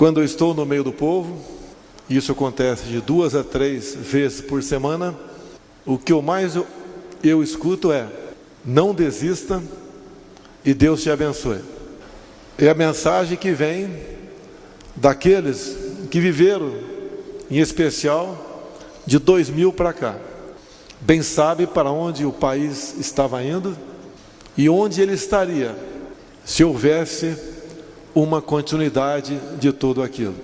Quando eu estou no meio do povo, isso acontece de 2 a 3 vezes por semana, o que eu escuto é: não desista e Deus te abençoe. É a mensagem que vem daqueles que viveram, em especial, de 2000 para cá. Bem sabe para onde o país estava indo e onde ele estaria se houvesse uma continuidade de tudo aquilo.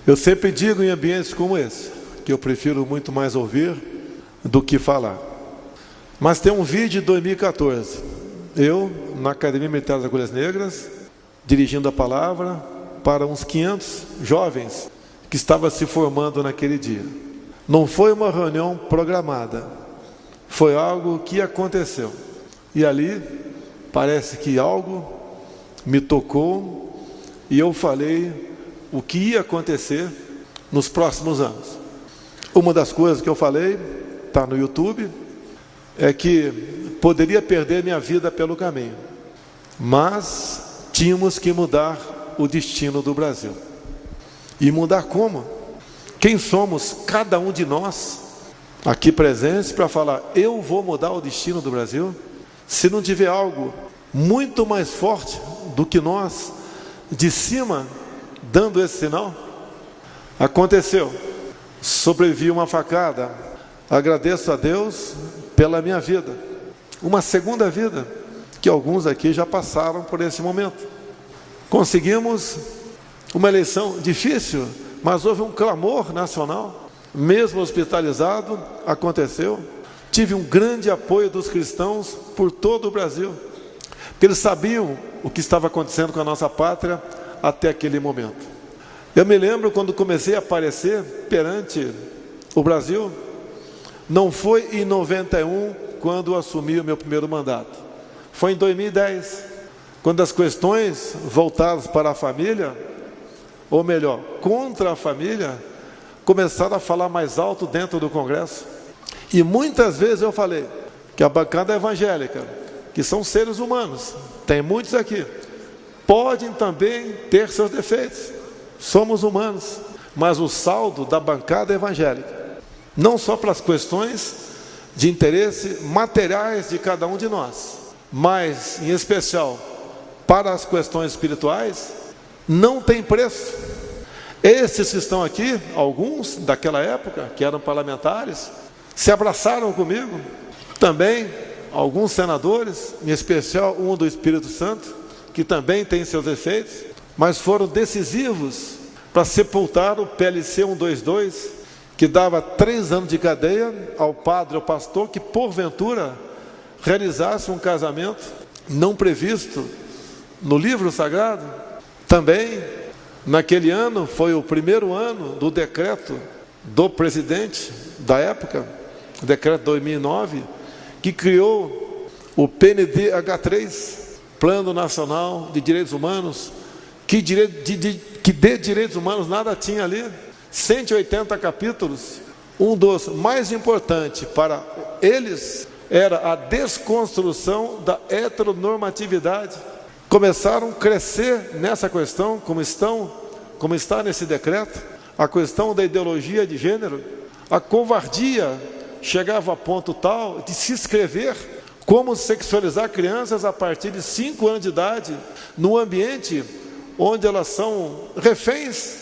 Eu sempre digo em ambientes como esse, que eu prefiro muito mais ouvir do que falar. Mas tem um vídeo de 2014, eu na Academia Militar das Agulhas Negras, dirigindo a palavra para uns 500 jovens que estavam se formando naquele dia. Não foi uma reunião programada, foi algo que aconteceu. E ali parece que algo me tocou e eu falei o que ia acontecer nos próximos anos. Uma das coisas que eu falei, está no YouTube, é que poderia perder minha vida pelo caminho, mas tínhamos que mudar o destino do Brasil. E mudar como? Quem somos cada um de nós aqui presentes para falar: eu vou mudar o destino do Brasil? Se não tiver algo muito mais forte do que nós, de cima, dando esse sinal. Aconteceu, sobrevivi uma facada, agradeço a Deus pela minha vida, uma segunda vida, que alguns aqui já passaram por esse momento. Conseguimos uma eleição difícil, mas houve um clamor nacional, mesmo hospitalizado, aconteceu. Tive um grande apoio dos cristãos por todo o Brasil, porque eles sabiam o que estava acontecendo com a nossa pátria até aquele momento. Eu me lembro quando comecei a aparecer perante o Brasil, não foi em 91 quando assumi o meu primeiro mandato, foi em 2010, quando as questões voltadas para a família, ou melhor, contra a família, começaram a falar mais alto dentro do Congresso. E muitas vezes eu falei que a bancada evangélica, que são seres humanos, tem muitos aqui, podem também ter seus defeitos, somos humanos, mas o saldo da bancada evangélica, não só para as questões de interesse materiais de cada um de nós, mas em especial para as questões espirituais, não tem preço. Esses que estão aqui, alguns daquela época, que eram parlamentares, se abraçaram comigo, também alguns senadores, em especial um do Espírito Santo, que também tem seus efeitos, mas foram decisivos para sepultar o PLC 122, que dava 3 anos de cadeia ao padre ou pastor que porventura realizasse um casamento não previsto no livro sagrado. Também naquele ano foi o primeiro ano do decreto do presidente da época, o decreto 2009, que criou o PNDH3, Plano Nacional de Direitos Humanos, que de direitos humanos nada tinha ali, 180 capítulos. Um dos mais importantes para eles era a desconstrução da heteronormatividade. Começaram a crescer nessa questão, como está nesse decreto, a questão da ideologia de gênero. A covardia chegava a ponto tal de se escrever como sexualizar crianças a partir de 5 anos de idade, no ambiente onde elas são reféns,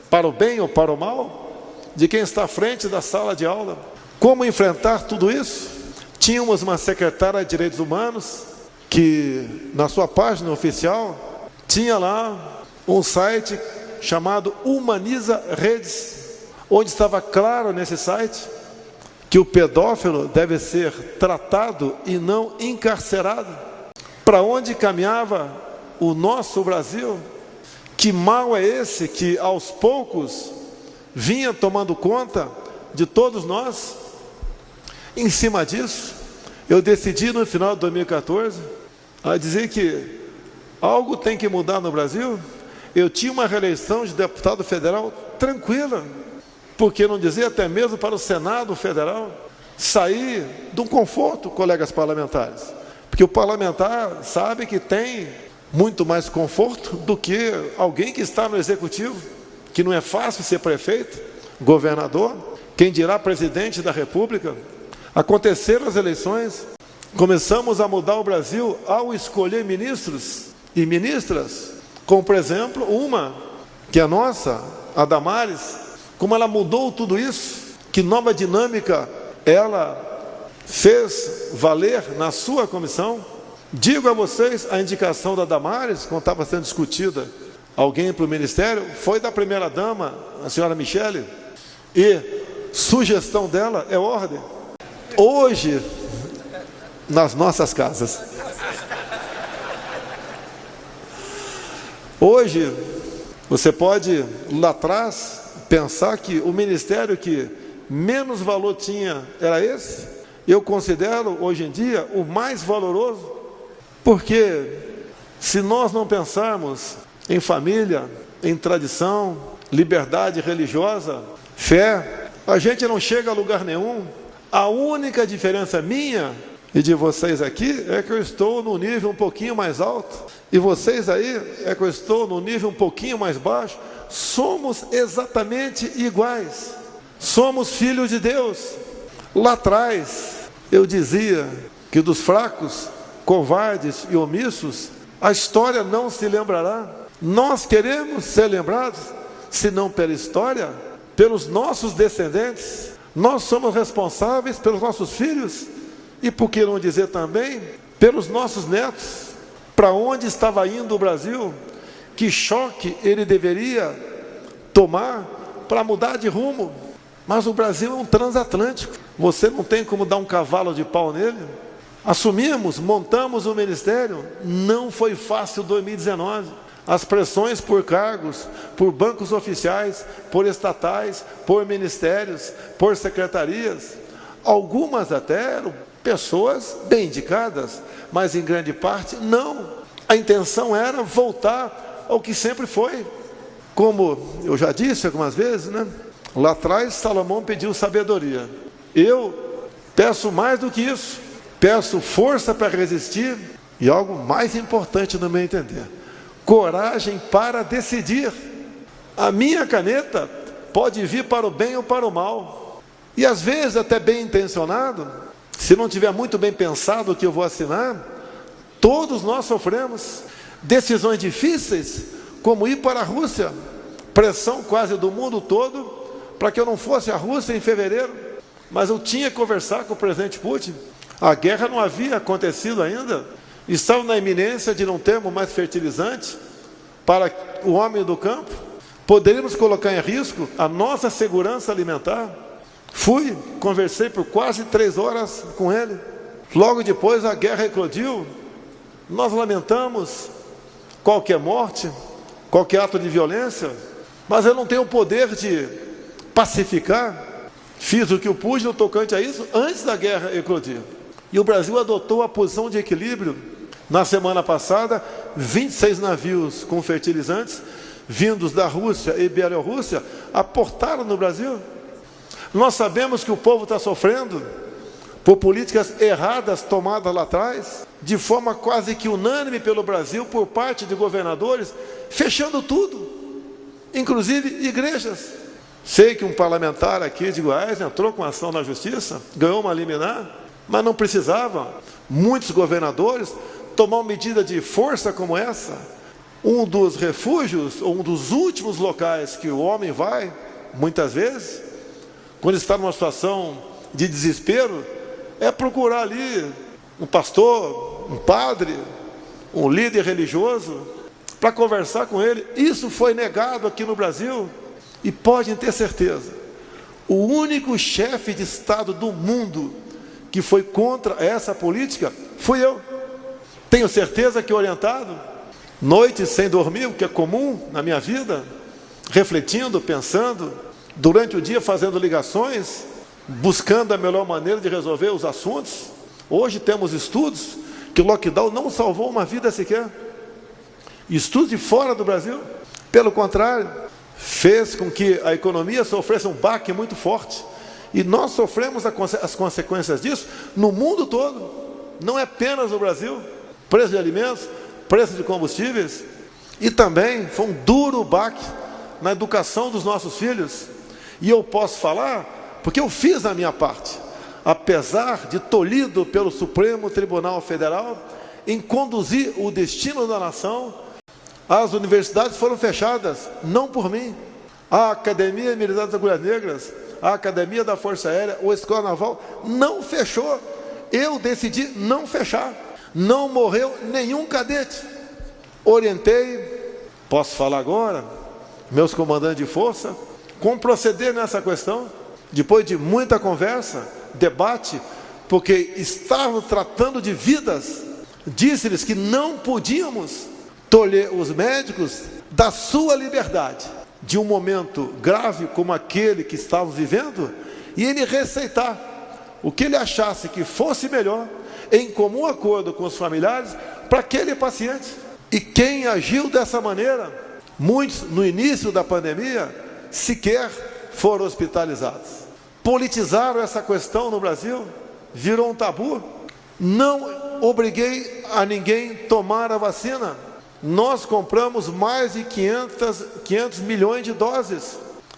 para o bem ou para o mal, de quem está à frente da sala de aula. Como enfrentar tudo isso? Tínhamos uma secretária de Direitos Humanos, que na sua página oficial, tinha lá um site chamado Humaniza Redes, onde estava claro nesse site, que o pedófilo deve ser tratado e não encarcerado. Para onde caminhava o nosso Brasil? Que mal é esse que aos poucos vinha tomando conta de todos nós? Em cima disso, eu decidi no final de 2014 a dizer que algo tem que mudar no Brasil. Eu tinha uma reeleição de deputado federal tranquila, porque não dizer até mesmo para o Senado Federal, sair de um conforto, colegas parlamentares, porque o parlamentar sabe que tem muito mais conforto do que alguém que está no executivo, que não é fácil ser prefeito, governador, quem dirá presidente da República. Aconteceram as eleições, começamos a mudar o Brasil ao escolher ministros e ministras, como por exemplo uma, que é a nossa, a Damares, como ela mudou tudo isso, que nova dinâmica ela fez valer na sua comissão. Digo a vocês, a indicação da Damares, quando estava sendo discutida alguém para o ministério, foi da primeira-dama, a senhora Michele, e sugestão dela é ordem. Hoje, nas nossas casas, hoje, você pode, lá atrás, pensar que o ministério que menos valor tinha era esse. Eu considero, hoje em dia, o mais valoroso, porque se nós não pensarmos em família, em tradição, liberdade religiosa, fé, a gente não chega a lugar nenhum. A única diferença minha e de vocês aqui é que eu estou no nível um pouquinho mais alto, e vocês aí é que eu estou no nível um pouquinho mais baixo. Somos exatamente iguais, somos filhos de Deus. Lá atrás eu dizia que dos fracos, covardes e omissos, a história não se lembrará. Nós queremos ser lembrados, se não pela história, pelos nossos descendentes. Nós somos responsáveis pelos nossos filhos, e por que não dizer também, pelos nossos netos. Para onde estava indo o Brasil? Que choque ele deveria tomar para mudar de rumo? Mas o Brasil é um transatlântico, você não tem como dar um cavalo de pau nele. Assumimos, montamos o ministério, não foi fácil 2019. As pressões por cargos, por bancos oficiais, por estatais, por ministérios, por secretarias. Algumas até eram pessoas bem indicadas, mas em grande parte não. A intenção era voltar ao que sempre foi. Como eu já disse algumas vezes, né? Lá atrás Salomão pediu sabedoria. Eu peço mais do que isso. Peço força para resistir e algo mais importante no meu entender, coragem para decidir. A minha caneta pode vir para o bem ou para o mal, e às vezes até bem intencionado, se não tiver muito bem pensado o que eu vou assinar. Todos nós sofremos decisões difíceis, como ir para a Rússia, pressão quase do mundo todo para que eu não fosse à Rússia em fevereiro, mas eu tinha que conversar com o presidente Putin. A guerra não havia acontecido ainda, estava na iminência de não termos mais fertilizante para o homem do campo. Poderíamos colocar em risco a nossa segurança alimentar. Fui, conversei por quase 3 horas com ele. Logo depois a guerra eclodiu. Nós lamentamos qualquer morte, qualquer ato de violência, mas eu não tenho o poder de pacificar. Fiz o que eu pude no tocante a isso antes da guerra eclodir. E o Brasil adotou a posição de equilíbrio. Na semana passada, 26 navios com fertilizantes, vindos da Rússia e Bielorrússia, aportaram no Brasil. Nós sabemos que o povo está sofrendo por políticas erradas tomadas lá atrás, de forma quase que unânime pelo Brasil, por parte de governadores, fechando tudo, inclusive igrejas. Sei que um parlamentar aqui de Goiás entrou com ação na justiça, ganhou uma liminar, mas não precisava. Muitos governadores tomar uma medida de força como essa. Um dos refúgios, ou um dos últimos locais que o homem vai, muitas vezes, quando está numa situação de desespero, é procurar ali um pastor, um padre, um líder religioso, para conversar com ele. Isso foi negado aqui no Brasil, e podem ter certeza, o único chefe de Estado do mundo que foi contra essa política fui eu. Tenho certeza que orientado, noites sem dormir, o que é comum na minha vida, refletindo, pensando, durante o dia fazendo ligações, buscando a melhor maneira de resolver os assuntos. Hoje temos estudos que o lockdown não salvou uma vida sequer. Estudos de fora do Brasil, pelo contrário, fez com que a economia sofresse um baque muito forte. E nós sofremos as consequências disso no mundo todo, não é apenas no Brasil. Preço de alimentos, preço de combustíveis, e também foi um duro baque na educação dos nossos filhos. E eu posso falar porque eu fiz a minha parte, apesar de tolhido pelo Supremo Tribunal Federal em conduzir o destino da nação. As universidades foram fechadas, não por mim. A Academia Militar das Agulhas Negras, a Academia da Força Aérea, ou a Escola Naval não fechou. Eu decidi não fechar. Não morreu nenhum cadete. Orientei, posso falar agora, meus comandantes de força, como proceder nessa questão. Depois de muita conversa, debate, porque estavam tratando de vidas, disse-lhes que não podíamos tolher os médicos da sua liberdade, de um momento grave como aquele que estávamos vivendo, e ele receitar o que ele achasse que fosse melhor, em comum acordo com os familiares, para aquele paciente. E quem agiu dessa maneira, muitos no início da pandemia, sequer foram hospitalizados. Politizaram essa questão no Brasil, virou um tabu. Não obriguei a ninguém tomar a vacina. Nós compramos mais de 500 milhões de doses.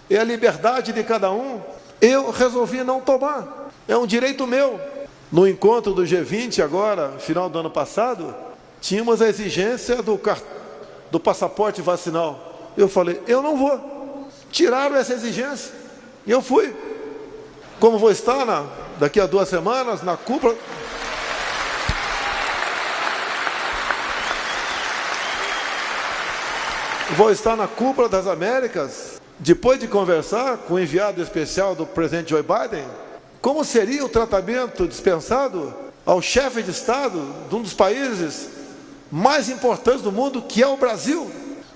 É a liberdade de cada um. Eu resolvi não tomar. É um direito meu. No encontro do G20 agora, final do ano passado, tínhamos a exigência do passaporte vacinal. Eu falei, eu não vou. Tiraram essa exigência. E eu fui. Como vou estar daqui a 2 semanas na cúpula... Vou estar na Cúpula das Américas, depois de conversar com o enviado especial do presidente Joe Biden, como seria o tratamento dispensado ao chefe de Estado de um dos países mais importantes do mundo, que é o Brasil.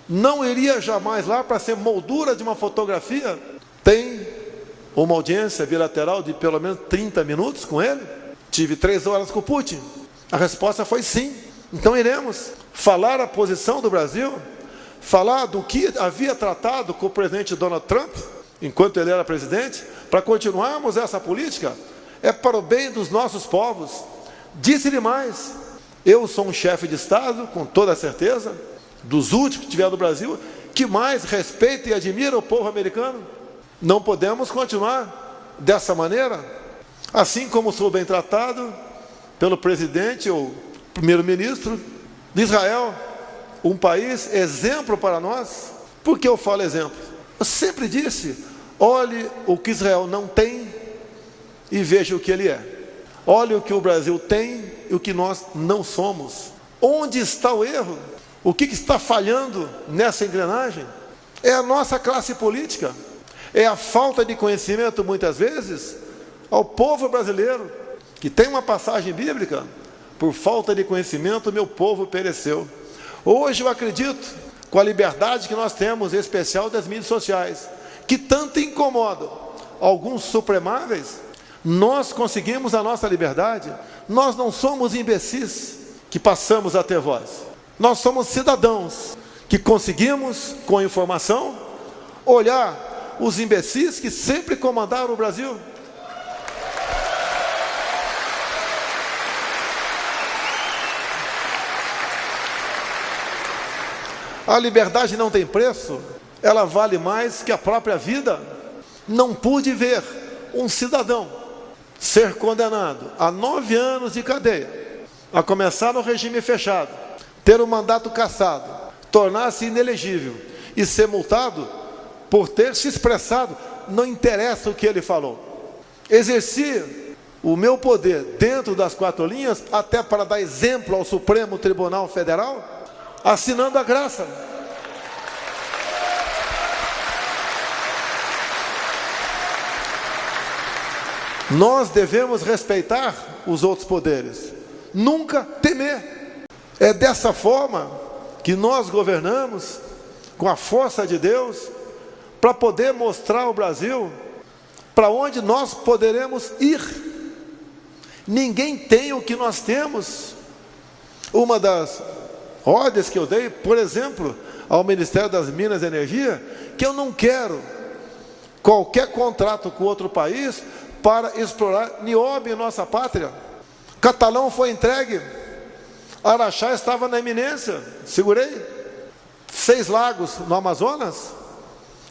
Não iria jamais lá para ser moldura de uma fotografia. Tem uma audiência bilateral de pelo menos 30 minutos com ele. Tive 3 horas com o Putin. A resposta foi sim. Então iremos falar a posição do Brasil, falar do que havia tratado com o presidente Donald Trump, enquanto ele era presidente, para continuarmos essa política, é para o bem dos nossos povos. Disse-lhe mais, eu sou um chefe de Estado, com toda a certeza, dos últimos que tiver no Brasil, que mais respeita e admira o povo americano. Não podemos continuar dessa maneira, assim como sou bem tratado pelo presidente ou primeiro-ministro de Israel, um país exemplo para nós. Por que eu falo exemplo? Eu sempre disse, olhe o que Israel não tem e veja o que ele é. Olhe o que o Brasil tem e o que nós não somos. Onde está o erro? O que está falhando nessa engrenagem? É a nossa classe política. É a falta de conhecimento, muitas vezes, ao povo brasileiro, que tem uma passagem bíblica, por falta de conhecimento, meu povo pereceu. Hoje eu acredito, com a liberdade que nós temos, em especial das mídias sociais, que tanto incomodam alguns supremáveis, nós conseguimos a nossa liberdade. Nós não somos imbecis que passamos a ter voz. Nós somos cidadãos que conseguimos, com informação, olhar os imbecis que sempre comandaram o Brasil. A liberdade não tem preço, ela vale mais que a própria vida. Não pude ver um cidadão ser condenado a 9 anos de cadeia, a começar no regime fechado, ter o mandato cassado, tornar-se inelegível e ser multado por ter se expressado, não interessa o que ele falou. Exerci o meu poder dentro das 4 linhas, até para dar exemplo ao Supremo Tribunal Federal, assinando a graça. Nós devemos respeitar os outros poderes, nunca temer. É dessa forma que nós governamos, com a força de Deus, para poder mostrar ao Brasil para onde nós poderemos ir. Ninguém tem o que nós temos. Uma das ordens que eu dei, por exemplo, ao Ministério das Minas e Energia, que eu não quero qualquer contrato com outro país para explorar nióbio em nossa pátria. Catalão foi entregue Araxá estava na iminência, segurei. 6 lagos no Amazonas,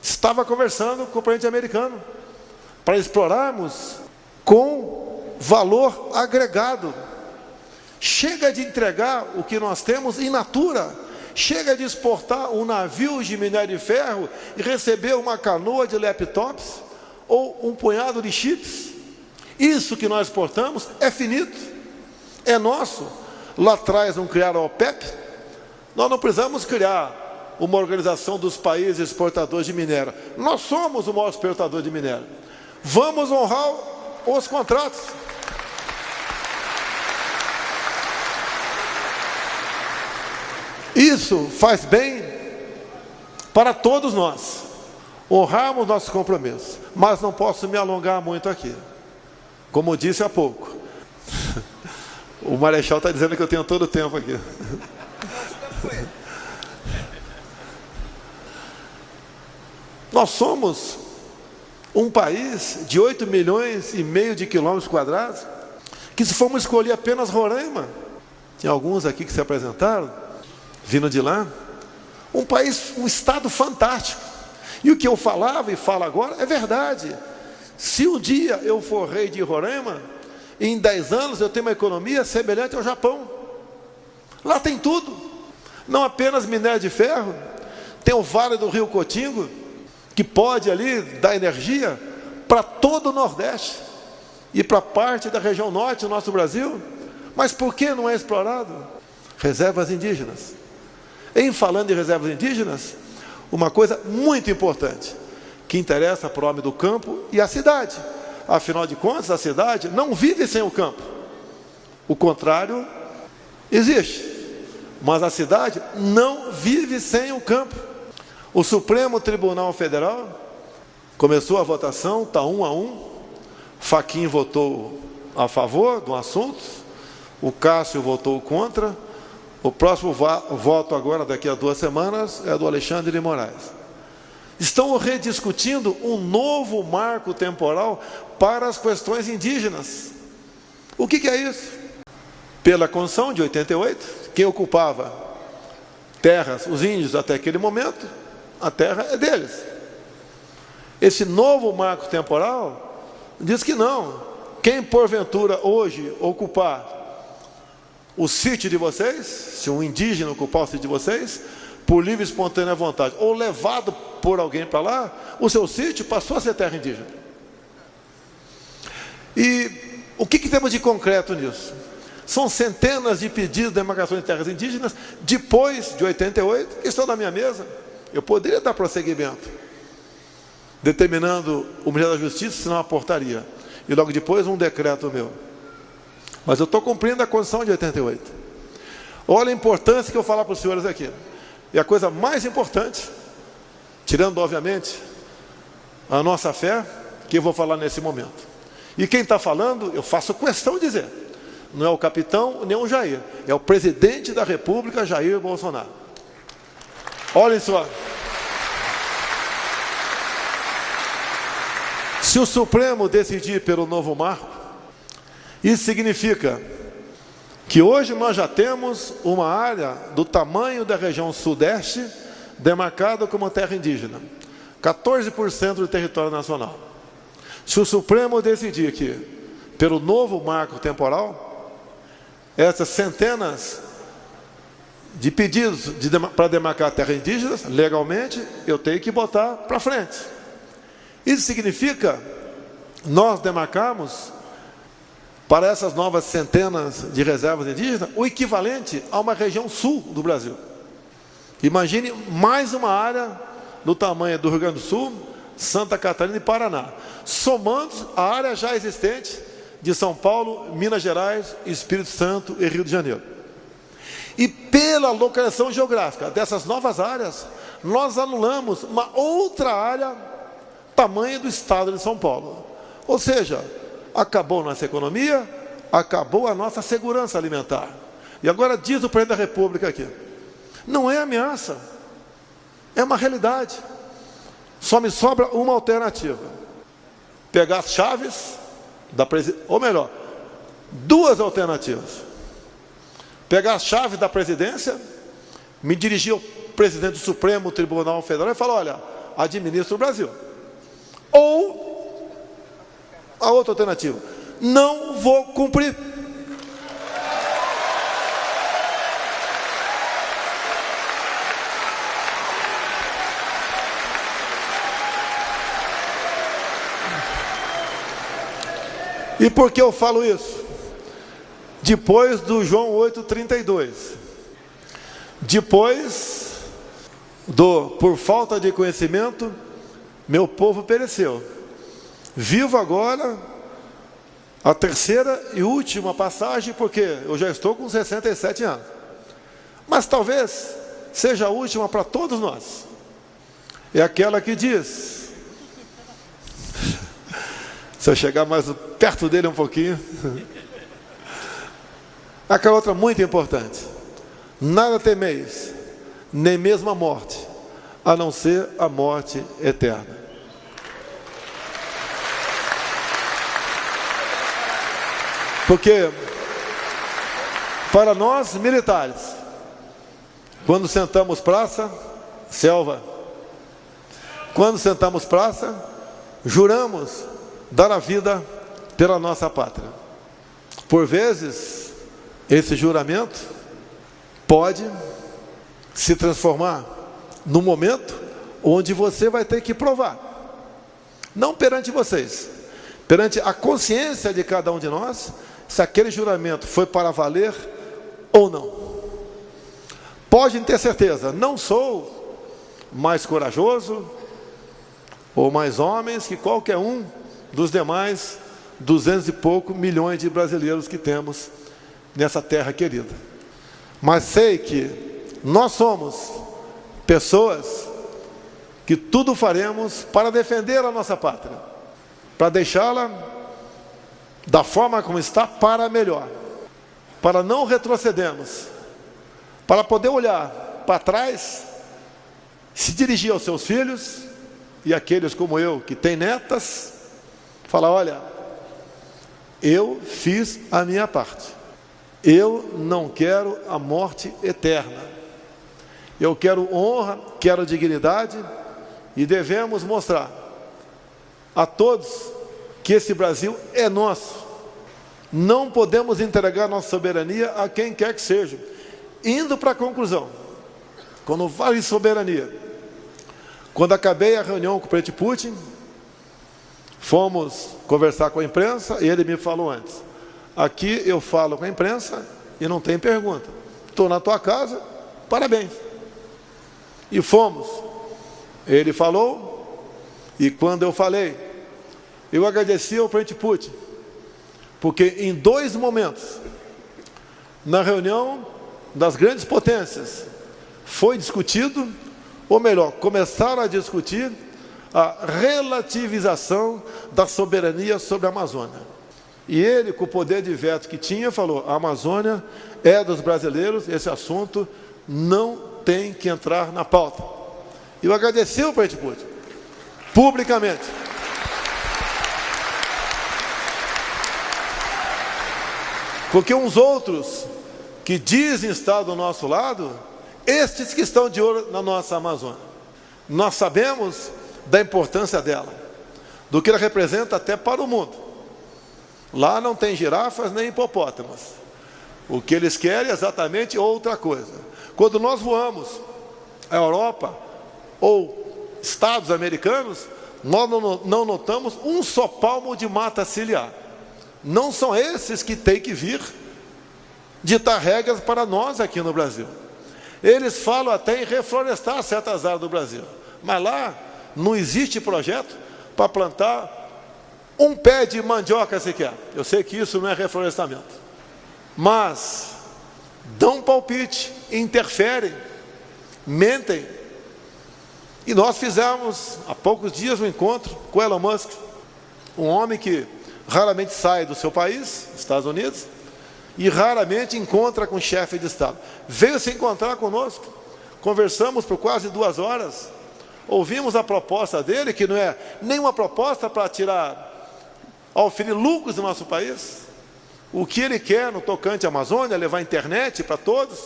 estava conversando com o presidente americano, para explorarmos com valor agregado. Chega de entregar o que nós temos in natura. Chega de exportar um navio de minério de ferro e receber uma canoa de laptops ou um punhado de chips. Isso que nós exportamos é finito, é nosso. Lá atrás não criaram a OPEP. Nós não precisamos criar uma organização dos países exportadores de minério. Nós somos o maior exportador de minério. Vamos honrar os contratos. Isso faz bem para todos nós, honrarmos nossos compromissos. Mas não posso me alongar muito aqui. Como eu disse há pouco, o Marechal está dizendo que eu tenho todo o tempo aqui. Nós somos um país de 8,5 milhões de quilômetros quadrados, que se formos escolher apenas Roraima, tem alguns aqui que se apresentaram, vindo de lá, um país, um estado fantástico. E o que eu falava e falo agora é verdade. Se um dia eu for rei de Roraima, em 10 anos eu tenho uma economia semelhante ao Japão. Lá tem tudo, não apenas minério de ferro, tem o Vale do Rio Cotingo, que pode ali dar energia para todo o Nordeste e para parte da região norte do nosso Brasil. Mas por que não é explorado? Reservas indígenas. Em falando de reservas indígenas, uma coisa muito importante, que interessa para o homem do campo e a cidade. Afinal de contas, a cidade não vive sem o campo. O contrário existe. Mas a cidade não vive sem o campo. O Supremo Tribunal Federal começou a votação, está 1-1. Fachin votou a favor do assunto, o Cássio votou contra. O próximo voto agora, daqui a 2 semanas, é do Alexandre de Moraes. Estão rediscutindo um novo marco temporal para as questões indígenas. O que é isso? Pela Constituição de 88, quem ocupava terras, os índios até aquele momento, a terra é deles. Esse novo marco temporal diz que não. Quem porventura hoje ocupar o sítio de vocês, se um indígena ocupar o sítio de vocês, por livre e espontânea vontade, ou levado por alguém para lá, o seu sítio passou a ser terra indígena. E o que temos de concreto nisso? São centenas de pedidos de demarcação de terras indígenas, depois de 88, que estão na minha mesa. Eu poderia dar prosseguimento, determinando o Ministério da Justiça, senão uma portaria, e logo depois um decreto meu. Mas eu estou cumprindo a Constituição de 88. Olha a importância que eu falar para os senhores aqui. E a coisa mais importante, tirando obviamente a nossa fé, que eu vou falar nesse momento. E quem está falando, eu faço questão de dizer, não é o capitão nem o Jair, é o presidente da República, Jair Bolsonaro. Olhem só. Se o Supremo decidir pelo novo marco, isso significa que hoje nós já temos uma área do tamanho da região sudeste demarcada como terra indígena, 14% do território nacional. Se o Supremo decidir que, pelo novo marco temporal, essas centenas de pedidos para demarcar terras indígenas, legalmente, eu tenho que botar para frente. Isso significa nós demarcarmos para essas novas centenas de reservas indígenas, o equivalente a uma região sul do Brasil. Imagine mais uma área do tamanho do Rio Grande do Sul, Santa Catarina e Paraná, somando a área já existente de São Paulo, Minas Gerais, Espírito Santo e Rio de Janeiro. E pela localização geográfica dessas novas áreas, nós anulamos uma outra área tamanho do estado de São Paulo. Ou seja, acabou nossa economia, acabou a nossa segurança alimentar. E agora diz o presidente da República aqui, não é ameaça, é uma realidade. Só me sobra uma alternativa: pegar as chaves da presidência, ou melhor, 2 alternativas: pegar a chave da presidência, me dirigir ao presidente do Supremo Tribunal Federal e falar: olha, administra o Brasil. Ou a outra alternativa: não vou cumprir. E por que eu falo isso? Depois do João 8,32, depois do por falta de conhecimento, meu povo pereceu. Vivo agora a terceira e última passagem, porque eu já estou com 67 anos. Mas talvez seja a última para todos nós. É aquela que diz... Se eu chegar mais perto dele um pouquinho. Aquela outra muito importante: nada temeis, nem mesmo a morte, a não ser a morte eterna. Porque para nós militares, quando sentamos praça, selva. Quando sentamos praça, juramos dar a vida pela nossa pátria. Por vezes, esse juramento pode se transformar num momento onde você vai ter que provar, não perante vocês, perante a consciência de cada um de nós, se aquele juramento foi para valer ou não. Podem ter certeza, não sou mais corajoso ou mais homens que qualquer um dos demais 200 e pouco milhões de brasileiros que temos nessa terra querida. Mas sei que nós somos pessoas que tudo faremos para defender a nossa pátria, para deixá-la da forma como está para melhor, para não retrocedermos, para poder olhar para trás, se dirigir aos seus filhos e aqueles como eu que têm netas, falar: olha, eu fiz a minha parte. Eu não quero a morte eterna. Eu quero honra, quero dignidade, e devemos mostrar a todos que esse Brasil é nosso. Não podemos entregar nossa soberania a quem quer que seja. Indo para a conclusão, quando falo em soberania, quando acabei a reunião com o presidente Putin, fomos conversar com a imprensa e ele me falou antes: aqui eu falo com a imprensa e não tem pergunta. Estou na tua casa, parabéns. E fomos. Ele falou, e quando eu falei, eu agradeci ao presidente Putin, porque em 2 momentos, na reunião das grandes potências, foi discutido, ou melhor, começaram a discutir a relativização da soberania sobre a Amazônia. E ele, com o poder de veto que tinha, falou: a Amazônia é dos brasileiros, esse assunto não tem que entrar na pauta. E eu agradeci ao presidente Putin, publicamente. Porque uns outros que dizem estar do nosso lado, estes que estão de olho na nossa Amazônia, nós sabemos da importância dela, do que ela representa até para o mundo. Lá não tem girafas nem hipopótamos. O que eles querem é exatamente outra coisa. Quando nós voamos à Europa ou estados americanos, nós não notamos um só palmo de mata ciliar. Não são esses que têm que vir ditar regras para nós aqui no Brasil. Eles falam até em reflorestar certas áreas do Brasil, mas lá não existe projeto para plantar um pé de mandioca sequer. Eu sei que isso não é reflorestamento, mas dão palpite, interferem, mentem. E nós fizemos há poucos dias um encontro com Elon Musk, um homem que raramente sai do seu país, Estados Unidos, e raramente encontra com chefe de Estado. Veio se encontrar conosco, conversamos por quase 2 horas, ouvimos a proposta dele, que não é nenhuma proposta para tirar, oferir lucros do nosso país, o que ele quer no tocante à Amazônia, levar internet para todos,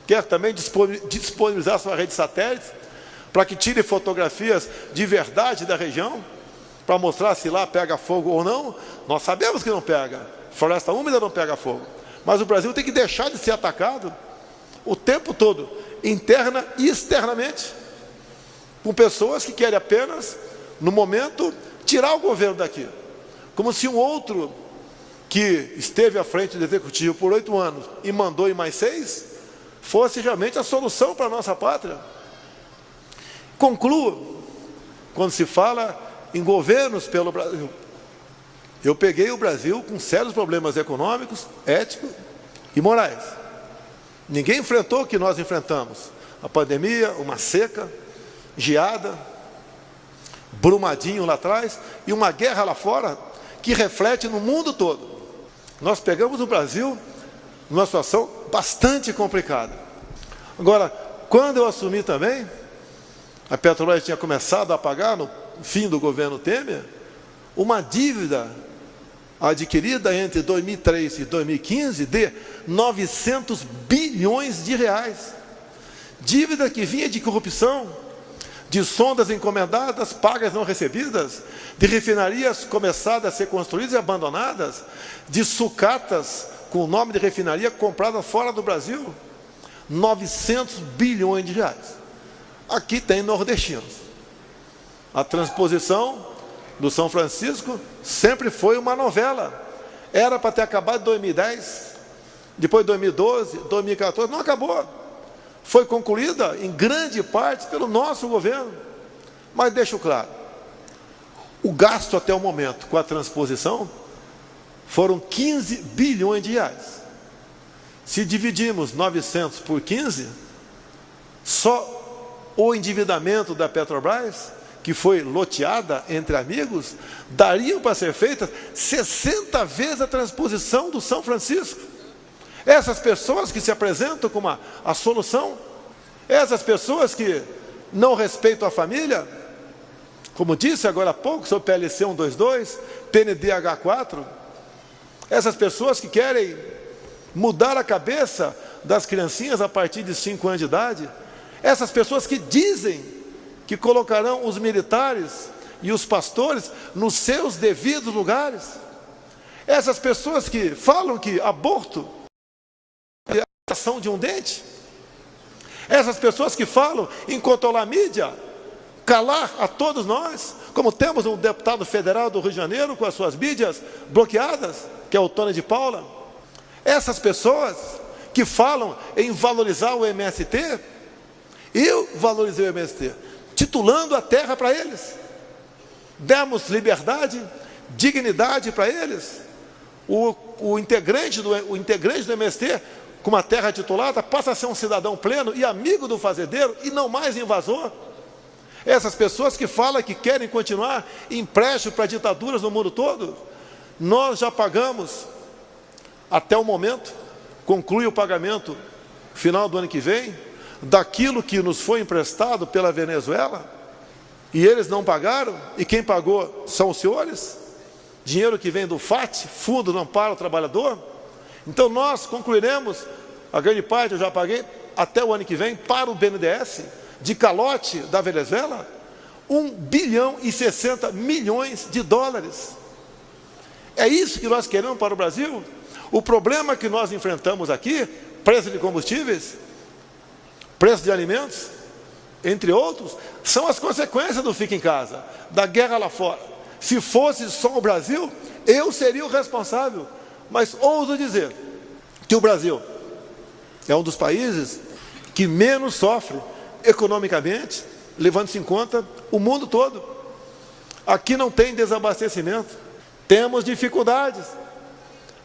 quer também disponibilizar sua rede satélite, para que tire fotografias de verdade da região, para mostrar se lá pega fogo ou não. Nós sabemos que não pega, floresta úmida não pega fogo, mas o Brasil tem que deixar de ser atacado o tempo todo, interna e externamente, com pessoas que querem apenas, no momento, tirar o governo daqui, como se um outro que esteve à frente do executivo por 8 anos e mandou em mais 6, fosse realmente a solução para a nossa pátria. Concluo, quando se fala em governos pelo Brasil, eu peguei o Brasil com sérios problemas econômicos, éticos e morais. Ninguém enfrentou o que nós enfrentamos: a pandemia, uma seca, geada, Brumadinho lá atrás e uma guerra lá fora que reflete no mundo todo. Nós pegamos o Brasil numa situação bastante complicada. Agora, quando eu assumi também, a Petrobras tinha começado a pagar, no fim do governo Temer, uma dívida adquirida entre 2003 e 2015 de 900 bilhões de reais. Dívida que vinha de corrupção, de sondas encomendadas, pagas não recebidas, de refinarias começadas a ser construídas e abandonadas, de sucatas com o nome de refinaria comprada fora do Brasil. 900 bilhões de reais. Aqui tem nordestinos. A transposição do São Francisco sempre foi uma novela. Era para ter acabado em 2010, depois 2012, 2014, não acabou. Foi concluída em grande parte pelo nosso governo. Mas deixo claro, o gasto até o momento com a transposição foram 15 bilhões de reais. Se dividimos 900 por 15, só o endividamento da Petrobras, que foi loteada entre amigos, daria para ser feita 60 vezes a transposição do São Francisco. Essas pessoas que se apresentam como a solução, essas pessoas que não respeitam a família, como disse agora há pouco sobre PLC 122, PNDH4, essas pessoas que querem mudar a cabeça das criancinhas a partir de 5 anos de idade, essas pessoas que dizem que colocarão os militares e os pastores nos seus devidos lugares, essas pessoas que falam que aborto é a ação de um dente, essas pessoas que falam em controlar a mídia, calar a todos nós, como temos um deputado federal do Rio de Janeiro com as suas mídias bloqueadas, que é o Tony de Paula. Essas pessoas que falam em valorizar o MST, eu valorizei o MST, titulando a terra para eles. Demos liberdade, dignidade para eles. O integrante do MST, com uma terra titulada, passa a ser um cidadão pleno e amigo do fazendeiro e não mais invasor. Essas pessoas que falam que querem continuar empréstimo para ditaduras no mundo todo, nós já pagamos, até o momento, conclui o pagamento final do ano que vem, daquilo que nos foi emprestado pela Venezuela, e eles não pagaram, e quem pagou são os senhores, dinheiro que vem do FAT, Fundo Não Para o Trabalhador. Então nós concluiremos, a grande parte eu já paguei, até o ano que vem, para o BNDES, de calote da Venezuela, 1 bilhão e 60 milhões de dólares. É isso que nós queremos para o Brasil? O problema que nós enfrentamos aqui, preço de combustíveis, preço de alimentos, entre outros, são as consequências do Fica em Casa, da guerra lá fora. Se fosse só o Brasil, eu seria o responsável. Mas ouso dizer que o Brasil é um dos países que menos sofre economicamente, levando-se em conta o mundo todo. Aqui não tem desabastecimento, temos dificuldades,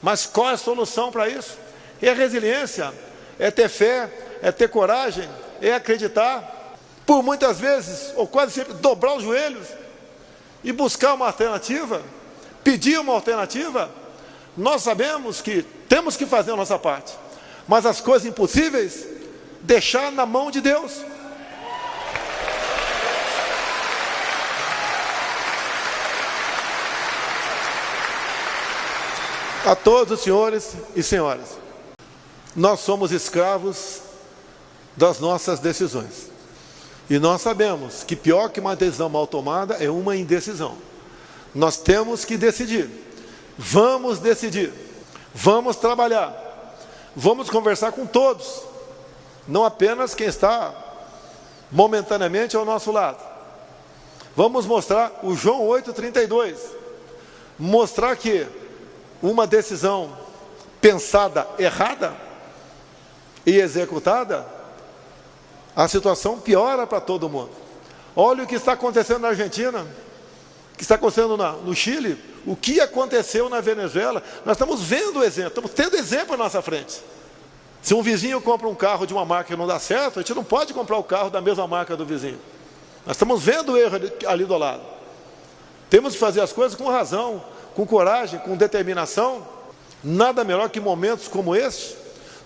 mas qual é a solução para isso? É a resiliência, é ter fé, é ter coragem, é acreditar, por muitas vezes, ou quase sempre, dobrar os joelhos e buscar uma alternativa, pedir uma alternativa. Nós sabemos que temos que fazer a nossa parte, mas as coisas impossíveis, deixar na mão de Deus. A todos os senhores e senhoras, nós somos escravos das nossas decisões. E nós sabemos que pior que uma decisão mal tomada é uma indecisão. Nós temos que decidir. Vamos decidir. Vamos trabalhar. Vamos conversar com todos. Não apenas quem está momentaneamente ao nosso lado. Vamos mostrar o João 8,32. Mostrar que uma decisão pensada errada e executada, a situação piora para todo mundo. Olha o que está acontecendo na Argentina, o que está acontecendo no Chile, o que aconteceu na Venezuela. Nós estamos vendo o exemplo, estamos tendo exemplo à nossa frente. Se um vizinho compra um carro de uma marca que não dá certo, a gente não pode comprar o carro da mesma marca do vizinho. Nós estamos vendo o erro ali do lado. Temos que fazer as coisas com razão, com coragem, com determinação. Nada melhor que momentos como este,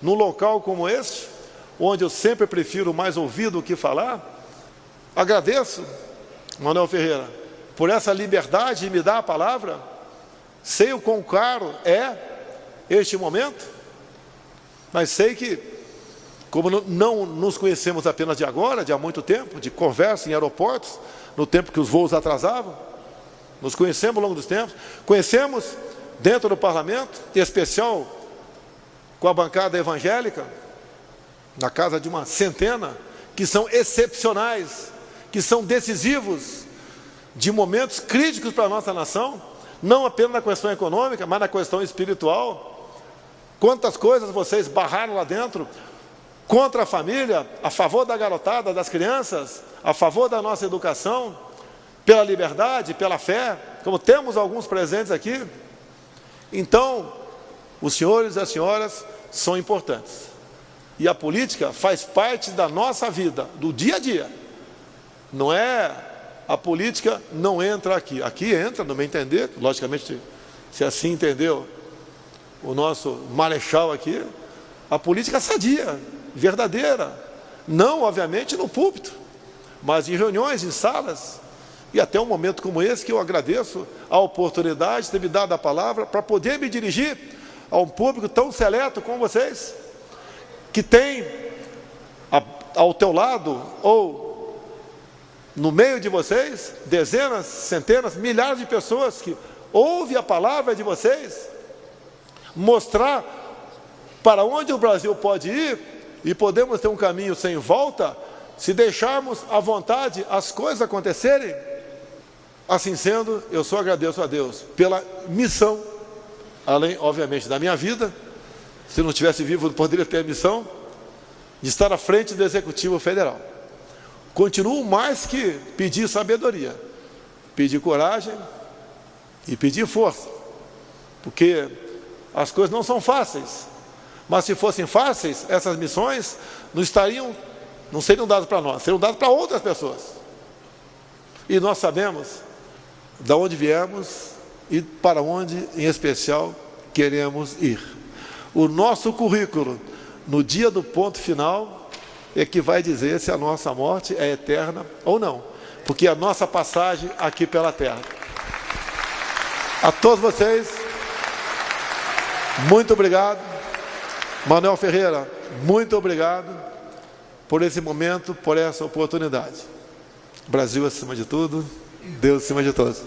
num local como este, onde eu sempre prefiro mais ouvir do que falar. Agradeço, Manuel Ferreira, por essa liberdade de me dar a palavra. Sei o quão caro é este momento, mas sei que, como não nos conhecemos apenas de agora, de há muito tempo, de conversa em aeroportos, no tempo que os voos atrasavam, nos conhecemos ao longo dos tempos, conhecemos dentro do parlamento, em especial com a bancada evangélica, na casa de uma centena, que são excepcionais, que são decisivos, de momentos críticos para a nossa nação, não apenas na questão econômica, mas na questão espiritual. Quantas coisas vocês barraram lá dentro, contra a família, a favor da garotada, das crianças, a favor da nossa educação, pela liberdade, pela fé, como temos alguns presentes aqui. Então, os senhores e as senhoras são importantes. E a política faz parte da nossa vida, do dia a dia. Não é, a política não entra aqui. Aqui entra, no meu entender, logicamente, se assim entendeu o nosso marechal aqui, a política sadia, verdadeira. Não, obviamente, no púlpito, mas em reuniões, em salas. E até um momento como esse, que eu agradeço a oportunidade de ter me dado a palavra para poder me dirigir a um público tão seleto como vocês, que tem ao teu lado, ou no meio de vocês, dezenas, centenas, milhares de pessoas que ouvem a palavra de vocês, mostrar para onde o Brasil pode ir, e podemos ter um caminho sem volta, se deixarmos à vontade as coisas acontecerem. Assim sendo, eu só agradeço a Deus pela missão, além, obviamente, da minha vida. Se não estivesse vivo, eu poderia ter a missão de estar à frente do Executivo Federal. Continuo mais que pedir sabedoria, pedir coragem e pedir força, porque as coisas não são fáceis, mas se fossem fáceis, essas missões não seriam dadas para nós, seriam dadas para outras pessoas. E nós sabemos de onde viemos e para onde, em especial, queremos ir. O nosso currículo, no dia do ponto final, é que vai dizer se a nossa morte é eterna ou não, porque a nossa passagem aqui pela terra. A todos vocês, muito obrigado. Manuel Ferreira, muito obrigado por esse momento, por essa oportunidade. Brasil acima de tudo, Deus acima de todos.